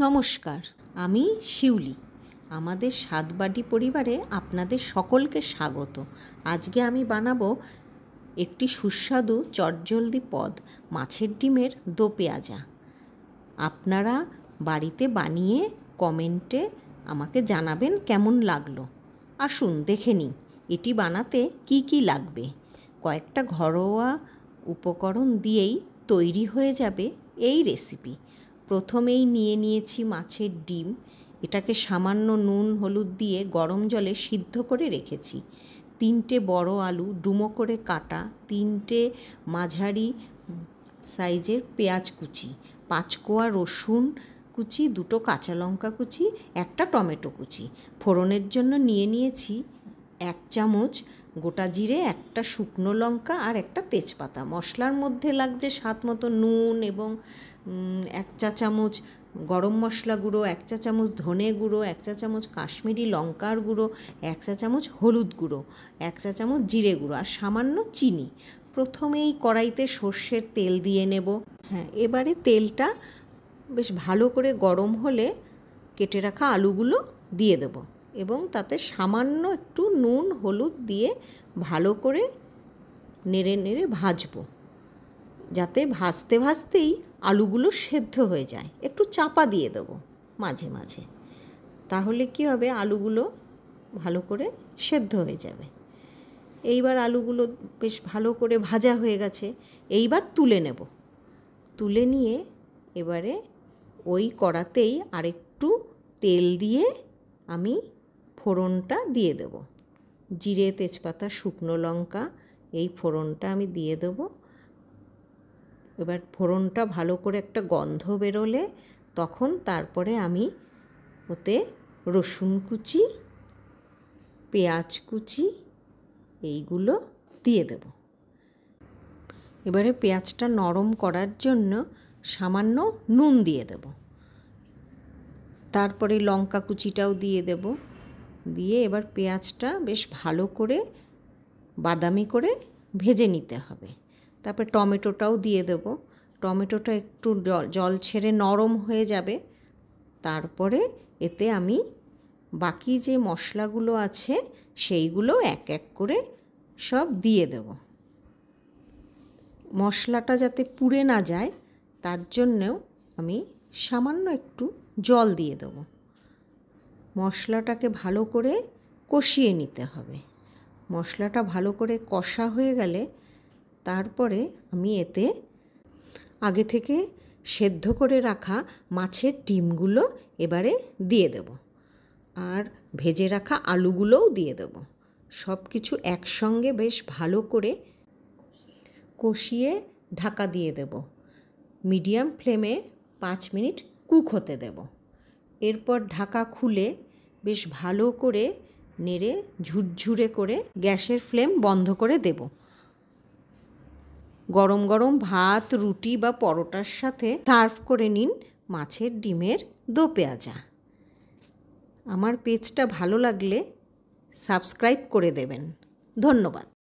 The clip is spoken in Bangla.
নমস্কার, আমি শিউলি। আমাদের স্বাদবাটি পরিবারে আপনাদের সকলকে স্বাগত। আজকে আমি বানাবো একটি সুস্বাদু চটজলদি পদ, মাছের ডিমের দো পেঁয়াজা। আপনারা বাড়িতে বানিয়ে কমেন্টে আমাকে জানাবেন কেমন লাগলো। আসুন দেখে নিই এটি বানাতে কি কি লাগবে। কয়েকটা ঘরোয়া উপকরণ দিয়েই তৈরি হয়ে যাবে এই রেসিপি। প্রথমেই নিয়ে নিয়েছি মাছের ডিম। এটাকে সামান্য নুন হলুদ দিয়ে গরম জলে সিদ্ধ করে রেখেছি। 3টে বড় আলু ডুমো করে কাটা, 3টে মাঝারি সাইজের পেঁয়াজ কুচি, 5 কোয়া রসুন কুচি, 2টো কাঁচা লঙ্কা কুচি, 1টা টমেটো কুচি। ফোড়নের জন্য নিয়ে নিয়েছি 1 চামচ গোটা জিরে, 1টা শুকনো লঙ্কা আর 1টা তেজপাতা। মশলার মধ্যে লাগছে স্বাদ মতো নুন এবং 1 চা চামচ গরম মশলা গুঁড়ো, 1 চা চামচ ধনে গুঁড়ো, 1 চা চামচ কাশ্মীরি লঙ্কার গুঁড়ো, 1 চা চামচ হলুদ গুঁড়ো, 1 চা চামচ জিরে গুঁড়ো আর সামান্য চিনি। প্রথমেই কড়াইতে সর্ষের তেল দিয়ে নেব। এবারে তেলটা বেশ ভালো করে গরম হলে কেটে রাখা আলুগুলো দিয়ে দেব এবং তাতে সামান্য একটু নুন হলুদ দিয়ে ভালো করে নেড়ে নেড়ে ভাজবো, যাতে ভাজতে ভাজতেই আলুগুলো সেদ্ধ হয়ে যায়। একটু চাপা দিয়ে দেবো মাঝে মাঝে, তাহলে কি হবে, আলুগুলো ভালো করে সেদ্ধ হয়ে যাবে। এইবার আলুগুলো বেশ ভালো করে ভাজা হয়ে গেছে, এইবার তুলে নেব। তুলে নিয়ে এবারে ওই কড়াতেই আরেকটু তেল দিয়ে আমি ফোড়নটা দিয়ে দেব। জিরে তেজপাতা শুকনো লঙ্কা এই ফোড়নটা আমি দিয়ে দেবো। এবার ফোড়নটা ভালো করে একটা গন্ধ বেরোলে তখন তারপরে আমি ওতে রসুন কুচি, পেঁয়াজ কুচি এইগুলো দিয়ে দেব। এবারে পেঁয়াজটা নরম করার জন্য সামান্য নুন দিয়ে দেব। তারপরে লঙ্কা কুচিটাও দিয়ে দেব। দিয়ে এবার পেঁয়াজটা বেশ ভালো করে বাদামি করে ভেজে নিতে হবে। তারপরে টমেটোটাও দিয়ে দেব। টমেটোটা একটু জল ছেড়ে নরম হয়ে যাবে। তারপরে এতে আমি বাকি যে মশলাগুলো আছে সেইগুলো এক এক করে সব দিয়ে দেব। মশলাটা যাতে পুড়ে না যায় তার জন্যেও আমি সামান্য একটু জল দিয়ে দেব। মশলাটাকে ভালো করে কষিয়ে নিতে হবে। মশলাটা ভালো করে কষা হয়ে গেলে তারপরে আমি এতে আগে থেকে সেদ্ধ করে রাখা মাছের ডিমগুলো এবারে দিয়ে দেব আর ভেজে রাখা আলুগুলোও দিয়ে দেব। সব কিছু একসঙ্গে বেশ ভালো করে কষিয়ে ঢাকা দিয়ে দেব। মিডিয়াম ফ্লেমে 5 মিনিট কুক হতে দেব। এরপর ঢাকা খুলে বেশ ভালো করে নেড়ে ঝুরঝুরে করে গ্যাসের ফ্লেম বন্ধ করে দেব। গরম গরম ভাত, রুটি বা পরোটার সাথে সার্ভ করে নিন মাছের ডিমের দো পেঁয়াজা। আমার পেজটা ভালো লাগলে সাবস্ক্রাইব করে দেবেন। ধন্যবাদ।